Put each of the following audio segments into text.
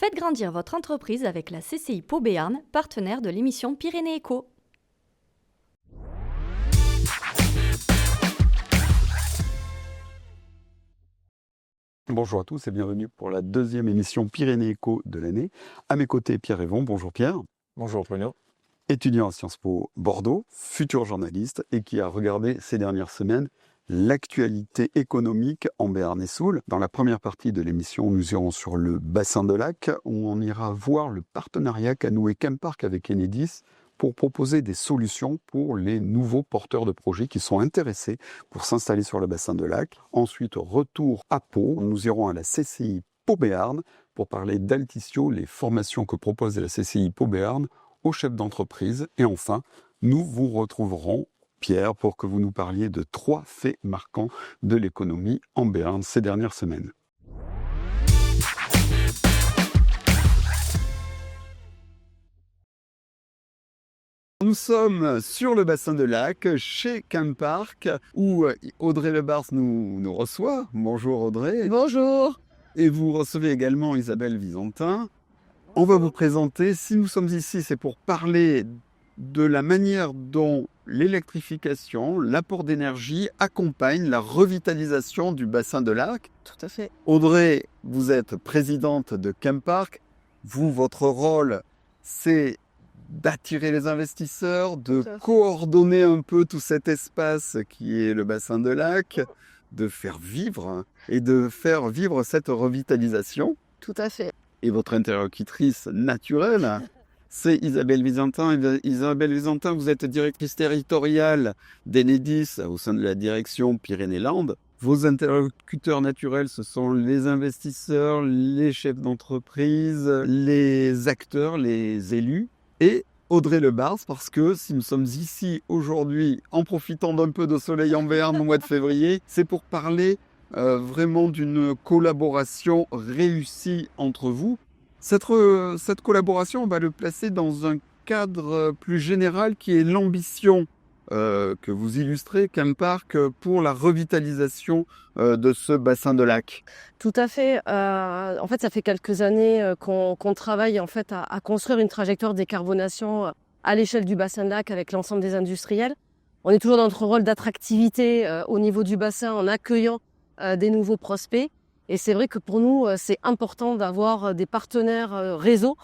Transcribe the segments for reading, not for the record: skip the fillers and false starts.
Faites grandir votre entreprise avec la CCI Pau Béarn, partenaire de l'émission Pyrénées Éco. Bonjour à tous et bienvenue pour la deuxième émission Pyrénées Éco de l'année. À mes côtés, Pierre Evon. Bonjour Pierre. Bonjour Bruno. Étudiant à Sciences Po Bordeaux, futur journaliste et qui a regardé ces dernières semaines l'actualité économique en Béarn et Soule. Dans la première partie de l'émission, nous irons sur le bassin de lac où on ira voir le partenariat qu'a noué Chempark avec Enedis pour proposer des solutions pour les nouveaux porteurs de projets qui sont intéressés pour s'installer sur le bassin de lac. Ensuite, retour à Pau. Nous irons à la CCI Pau Béarn pour parler d'Altissio, les formations que propose la CCI Pau Béarn aux chefs d'entreprise. Et enfin, nous vous retrouverons, Pierre, pour que vous nous parliez de 3 faits marquants de l'économie en Béarn ces dernières semaines. Nous sommes sur le bassin de lac, chez Chempark, où Audrey Lebars nous reçoit. Bonjour Audrey. Bonjour. Et vous recevez également Isabelle Visantin. On va vous présenter, si nous sommes ici, c'est pour parler de la manière dont l'électrification, l'apport d'énergie accompagne la revitalisation du bassin de lac. Tout à fait. Audrey, vous êtes présidente de Chempark. Vous, votre rôle, c'est d'attirer les investisseurs, de coordonner un peu tout cet espace qui est le bassin de lac, de faire vivre et de faire vivre cette revitalisation. Tout à fait. Et votre interlocutrice naturelle, c'est Isabelle Visantin. Isabelle Visantin, vous êtes directrice territoriale d'Enedis au sein de la direction Pyrénées-Landes. Vos interlocuteurs naturels, ce sont les investisseurs, les chefs d'entreprise, les acteurs, les élus. Et Audrey Lebars, parce que si nous sommes ici aujourd'hui en profitant d'un peu de soleil en Béarn au mois de février, c'est pour parler vraiment d'une collaboration réussie entre vous. Cette collaboration, on va le placer dans un cadre plus général qui est l'ambition que vous illustrez, Chempark, pour la revitalisation de ce bassin de lac. Tout à fait. En fait, ça fait quelques années qu'on travaille en fait à construire une trajectoire de décarbonation à l'échelle du bassin de lac avec l'ensemble des industriels. On est toujours dans notre rôle d'attractivité au niveau du bassin en accueillant des nouveaux prospects. Et c'est vrai que pour nous, c'est important d'avoir des partenaires réseau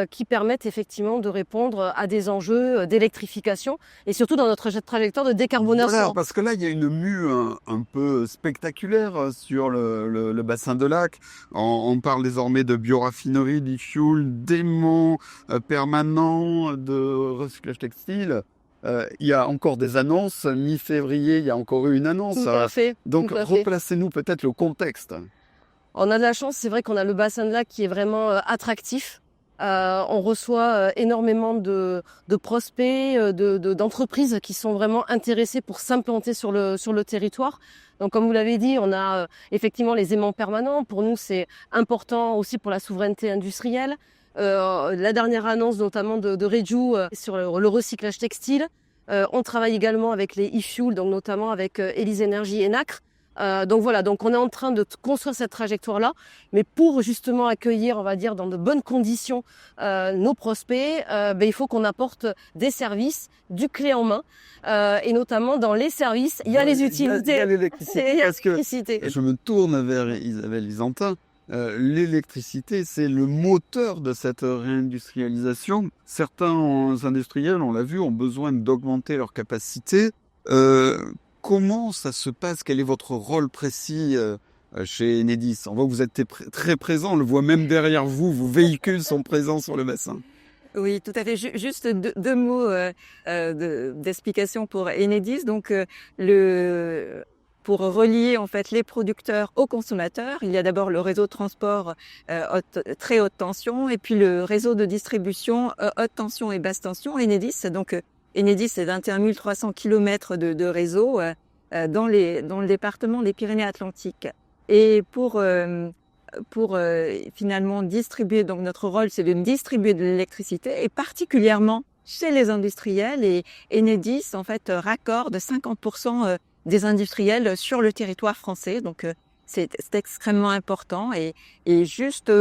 qui permettent effectivement de répondre à des enjeux d'électrification et surtout dans notre trajectoire de décarbonation. Voilà, parce que là, il y a une mue un peu spectaculaire sur le bassin de lac. On parle désormais de bioraffinerie, d'e-fuel, d'aimants permanents, de recyclage textile. Il y a encore des annonces. Mi-février, il y a encore eu une annonce. Tout à fait. Donc, replacez-nous peut-être le contexte. On a de la chance, c'est vrai qu'on a le bassin de lac qui est vraiment attractif. On reçoit énormément de prospects, d'entreprises qui sont vraiment intéressées pour s'implanter sur le territoire. Donc, comme vous l'avez dit, on a effectivement les aimants permanents. Pour nous, c'est important aussi pour la souveraineté industrielle. La dernière annonce notamment de Reju sur le recyclage textile. On travaille également avec les e-fuel, donc notamment avec Élise Énergie et Nacre. Donc voilà, donc on est en train de construire cette trajectoire-là, mais pour justement accueillir, on va dire, dans de bonnes conditions nos prospects, il faut qu'on apporte des services, du clé en main, et notamment dans les services, il y a les utilités, il y a l'électricité. Parce que je me tourne vers Isabelle Visantin. L'électricité, c'est le moteur de cette réindustrialisation. Certains industriels, on l'a vu, ont besoin d'augmenter leur capacité. Comment ça se passe? Quel est votre rôle précis chez Enedis? On voit que vous êtes très présent, on le voit même derrière vous, vos véhicules sont présents sur le bassin. Oui, tout à fait. Juste deux mots d'explication pour Enedis. Donc, pour relier en fait les producteurs aux consommateurs, il y a d'abord le réseau de transport très haute tension et puis le réseau de distribution haute tension et basse tension, Enedis. Donc, Enedis, c'est 21 300 km de réseau dans le département des Pyrénées-Atlantiques. Et pour finalement distribuer, donc notre rôle, c'est de distribuer de l'électricité, et particulièrement chez les industriels. Et Enedis, en fait, raccorde 50% des industriels sur le territoire français. Donc, c'est extrêmement important. Et juste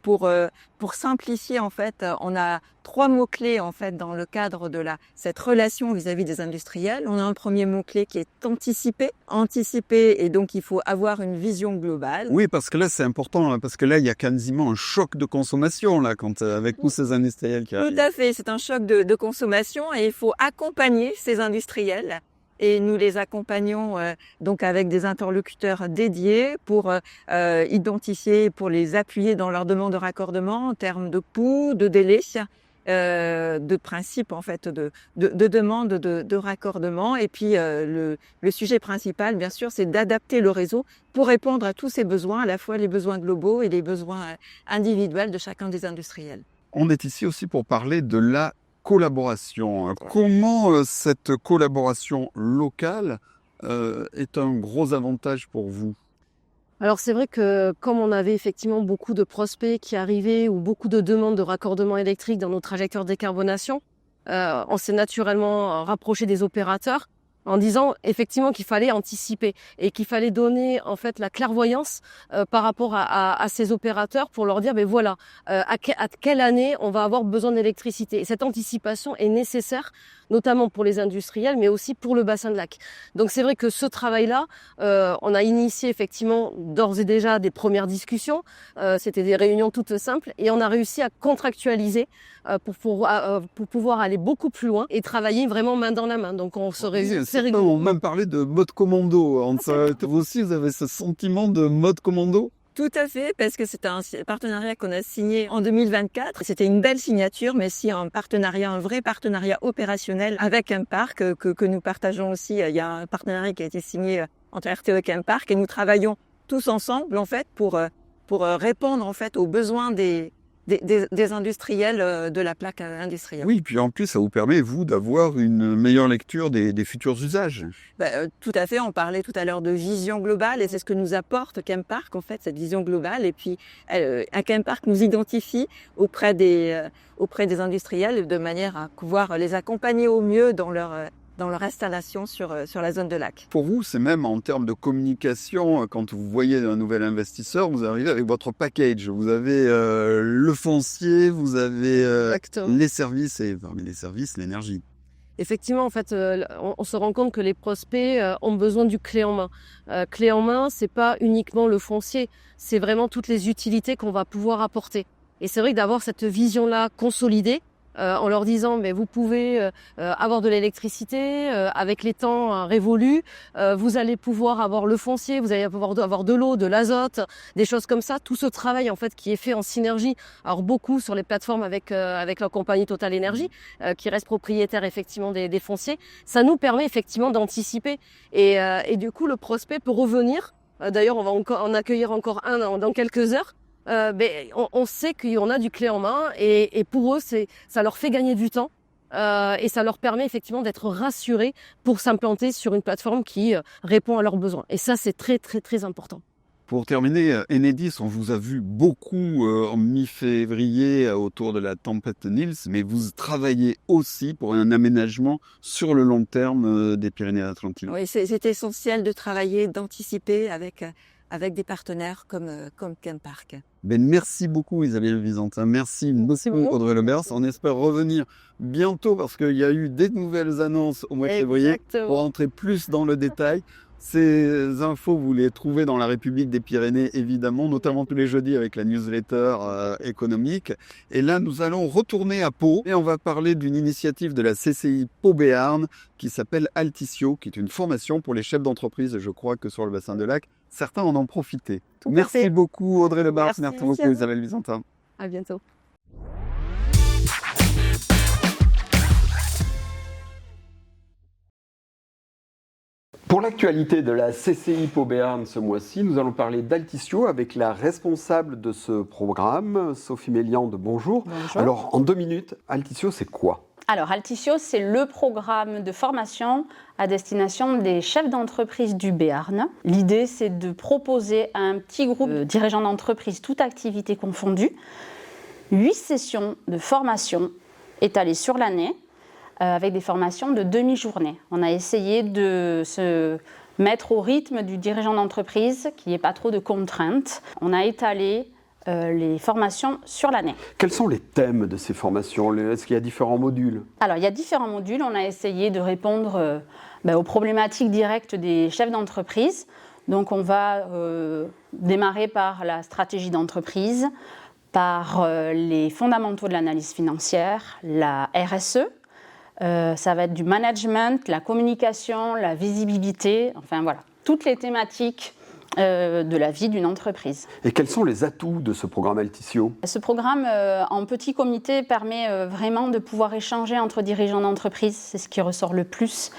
pour simplifier, en fait, on a 3 mots-clés, en fait, dans le cadre de cette relation vis-à-vis des industriels. On a un premier mot-clé qui est anticiper. Anticiper, et donc il faut avoir une vision globale. Oui, parce que là, c'est important, hein, parce que là, il y a quasiment un choc de consommation, là, avec tous ces industriels qui arrivent. Tout à fait, c'est un choc de consommation et il faut accompagner ces industriels. Et nous les accompagnons donc avec des interlocuteurs dédiés pour identifier, pour les appuyer dans leur demande de raccordement en termes de coûts, de délais, de principe en fait, de demande de raccordement. Et puis le sujet principal, bien sûr, c'est d'adapter le réseau pour répondre à tous ces besoins, à la fois les besoins globaux et les besoins individuels de chacun des industriels. On est ici aussi pour parler de la collaboration. Comment cette collaboration locale est un gros avantage pour vous? Alors c'est vrai que comme on avait effectivement beaucoup de prospects qui arrivaient ou beaucoup de demandes de raccordement électrique dans nos trajectoires de décarbonation, on s'est naturellement rapproché des opérateurs en disant effectivement qu'il fallait anticiper et qu'il fallait donner en fait la clairvoyance par rapport à ces opérateurs pour leur dire voilà à quelle année on va avoir besoin d'électricité. Et cette anticipation est nécessaire notamment pour les industriels mais aussi pour le bassin de lac. Donc c'est vrai que ce travail-là, on a initié effectivement d'ores et déjà des premières discussions. C'était des réunions toutes simples et on a réussi à contractualiser pour pouvoir aller beaucoup plus loin et travailler vraiment main dans la main. Donc on se réunit. On m'a même parlé de mode commando. Vous aussi, vous avez ce sentiment de mode commando? Tout à fait, parce que c'est un partenariat qu'on a signé en 2024. C'était une belle signature, mais aussi un vrai partenariat opérationnel avec un parc que nous partageons aussi. Il y a un partenariat qui a été signé entre RTE et un parc et nous travaillons tous ensemble en fait pour répondre en fait aux besoins des industriels de la plaque industrielle. Oui, puis en plus, ça vous permet, vous, d'avoir une meilleure lecture des futurs usages. Tout à fait, on parlait tout à l'heure de vision globale et c'est ce que nous apporte Chempark, en fait, cette vision globale. Et puis, Chempark nous identifie auprès des industriels de manière à pouvoir les accompagner au mieux dans leur installation sur la zone de lac. Pour vous, c'est même en termes de communication, quand vous voyez un nouvel investisseur, vous arrivez avec votre package. Vous avez le foncier, vous avez les services et parmi les services, l'énergie. Effectivement, en fait, on se rend compte que les prospects ont besoin du clé en main. Clé en main, c'est pas uniquement le foncier, c'est vraiment toutes les utilités qu'on va pouvoir apporter. Et c'est vrai que d'avoir cette vision-là consolidée, en leur disant mais vous pouvez avoir de l'électricité avec les temps révolus, vous allez pouvoir avoir le foncier, vous allez pouvoir avoir de l'eau, de l'azote, des choses comme ça. Tout ce travail en fait qui est fait en synergie, alors beaucoup sur les plateformes avec la compagnie Total Énergie qui reste propriétaire effectivement des fonciers, ça nous permet effectivement d'anticiper et du coup le prospect peut revenir. D'ailleurs on va en accueillir encore un dans quelques heures. On sait qu'on a du clé en main et pour eux, ça leur fait gagner du temps et ça leur permet effectivement d'être rassurés pour s'implanter sur une plateforme qui répond à leurs besoins. Et ça, c'est très, très, très important. Pour terminer, Enedis, on vous a vu beaucoup en mi-février autour de la tempête Nils, mais vous travaillez aussi pour un aménagement sur le long terme des Pyrénées-Atlantiques. Oui, c'est essentiel de travailler, d'anticiper avec des partenaires comme Chempark. Merci beaucoup Isabelle Visantin, merci beaucoup Audrey Lebers. On espère revenir bientôt parce qu'il y a eu des nouvelles annonces au mois de février pour entrer plus dans le détail. Ces infos, vous les trouvez dans la République des Pyrénées, évidemment, notamment tous les jeudis avec la newsletter économique. Et là, nous allons retourner à Pau et on va parler d'une initiative de la CCI Pau Béarn qui s'appelle Altissio, qui est une formation pour les chefs d'entreprise. Je crois que sur le bassin de lac, certains en ont profité. Merci beaucoup Audrey Lebars, merci beaucoup Isabelle Visantin. À bientôt. Pour l'actualité de la CCI Pau Béarn ce mois-ci, nous allons parler d'Altissio avec la responsable de ce programme, Sophie Méliande. Bonjour. Bonjour. Alors, en 2 minutes, Altissio, c'est quoi ? Alors, Altissio, c'est le programme de formation à destination des chefs d'entreprise du Béarn. L'idée, c'est de proposer à un petit groupe de dirigeants d'entreprise, toute activité confondue, 8 sessions de formation étalées sur l'année, avec des formations de demi-journée. On a essayé de se mettre au rythme du dirigeant d'entreprise, qu'il n'y ait pas trop de contraintes. On a étalé les formations sur l'année. Quels sont les thèmes de ces formations? Est-ce qu'il y a différents modules? Alors, il y a différents modules. On a essayé de répondre aux problématiques directes des chefs d'entreprise. Donc, on va démarrer par la stratégie d'entreprise, par les fondamentaux de l'analyse financière, la RSE. Ça va être du management, la communication, la visibilité, enfin voilà, toutes les thématiques de la vie d'une entreprise. Et quels sont les atouts de ce programme Altissio? Ce programme en petit comité permet vraiment de pouvoir échanger entre dirigeants d'entreprise, c'est ce qui ressort le plus.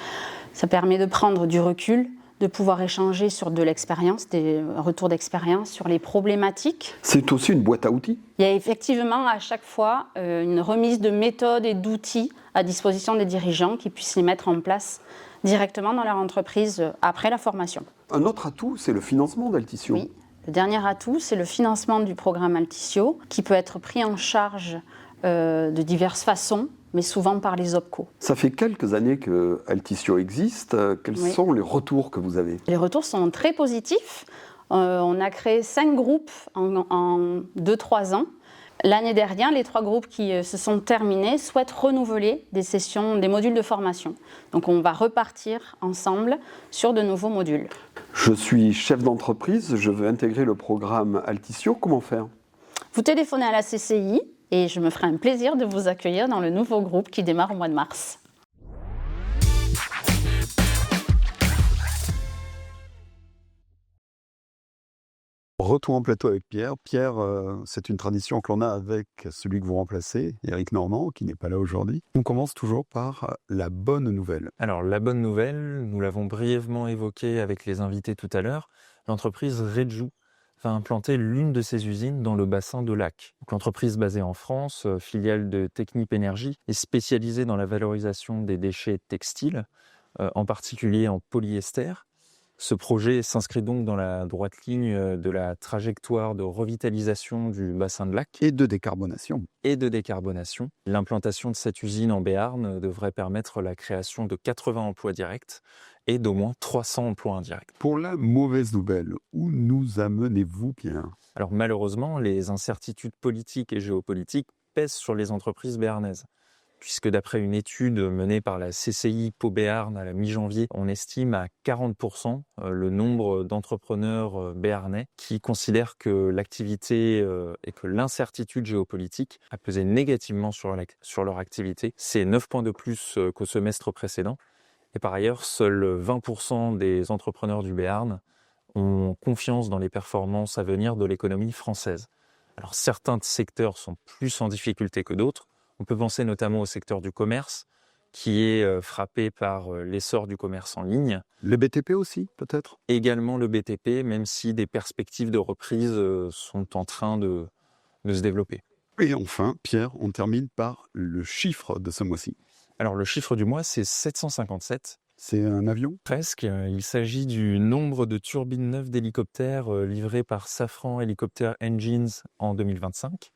Ça permet de prendre du recul, de pouvoir échanger sur de l'expérience, des retours d'expérience, sur les problématiques. C'est aussi une boîte à outils? Il y a effectivement à chaque fois une remise de méthodes et d'outils à disposition des dirigeants qui puissent les mettre en place directement dans leur entreprise après la formation. Un autre atout, c'est le financement d'Altissio. Oui, le dernier atout, c'est le financement du programme Altissio qui peut être pris en charge de diverses façons, mais souvent par les OPCO. Ça fait quelques années que Altissio existe. Quels sont les retours que vous avez? Les retours sont très positifs. On a créé 5 groupes en 2-3 ans. L'année dernière, les 3 groupes qui se sont terminés souhaitent renouveler des sessions, des modules de formation. Donc on va repartir ensemble sur de nouveaux modules. Je suis chef d'entreprise, je veux intégrer le programme Altissio. Comment faire? Vous téléphonez à la CCI et je me ferai un plaisir de vous accueillir dans le nouveau groupe qui démarre au mois de mars. Retour en plateau avec Pierre. Pierre, c'est une tradition que l'on a avec celui que vous remplacez, Éric Normand, qui n'est pas là aujourd'hui. On commence toujours par la bonne nouvelle. Alors, la bonne nouvelle, nous l'avons brièvement évoqué avec les invités tout à l'heure, l'entreprise Reju va implanter l'une de ses usines dans le bassin de Lac. L'entreprise basée en France, filiale de Technip Énergie, est spécialisée dans la valorisation des déchets textiles, en particulier en polyester. Ce projet s'inscrit donc dans la droite ligne de la trajectoire de revitalisation du bassin de Lac. Et de décarbonation. L'implantation de cette usine en Béarn devrait permettre la création de 80 emplois directs et d'au moins 300 emplois indirects. Pour la mauvaise nouvelle, où nous amenez-vous, Pierre? Alors malheureusement, les incertitudes politiques et géopolitiques pèsent sur les entreprises béarnaises. Puisque d'après une étude menée par la CCI Pau Béarn à la mi-janvier, on estime à 40% le nombre d'entrepreneurs béarnais qui considèrent que l'activité et que l'incertitude géopolitique a pesé négativement sur leur activité. C'est 9 points de plus qu'au semestre précédent. Et par ailleurs, seuls 20% des entrepreneurs du Béarn ont confiance dans les performances à venir de l'économie française. Alors certains secteurs sont plus en difficulté que d'autres. On peut penser notamment au secteur du commerce, qui est frappé par l'essor du commerce en ligne. Le BTP aussi, peut-être? Également le BTP, même si des perspectives de reprise sont en train de se développer. Et enfin, Pierre, on termine par le chiffre de ce mois-ci. Alors le chiffre du mois, c'est 757. C'est un avion? Presque. Il s'agit du nombre de turbines neuves d'hélicoptères livrées par Safran Helicopter Engines en 2025.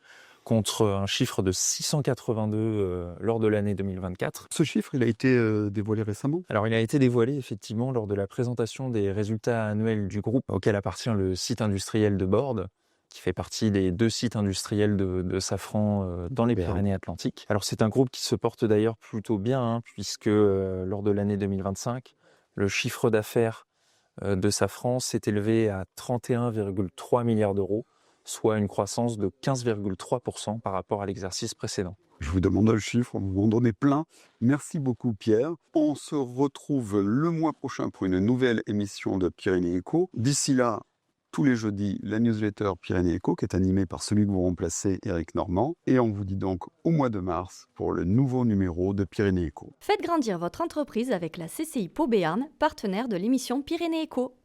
Contre un chiffre de 682 lors de l'année 2024. Ce chiffre, il a été dévoilé récemment? Alors, il a été dévoilé effectivement lors de la présentation des résultats annuels du groupe auquel appartient le site industriel de Borde, qui fait partie des 2 sites industriels de Safran dans les Pyrénées-Atlantiques. Alors, c'est un groupe qui se porte d'ailleurs plutôt bien, puisque lors de l'année 2025, le chiffre d'affaires de Safran s'est élevé à 31,3 milliards d'euros, soit une croissance de 15,3% par rapport à l'exercice précédent. Je vous demande le chiffre, vous en donnez plein. Merci beaucoup Pierre. On se retrouve le mois prochain pour une nouvelle émission de Pyrénées Éco. D'ici là, tous les jeudis, la newsletter Pyrénées Éco qui est animée par celui que vous remplacez, Éric Normand. Et on vous dit donc au mois de mars pour le nouveau numéro de Pyrénées Éco. Faites grandir votre entreprise avec la CCI Pau Béarn, partenaire de l'émission Pyrénées Éco.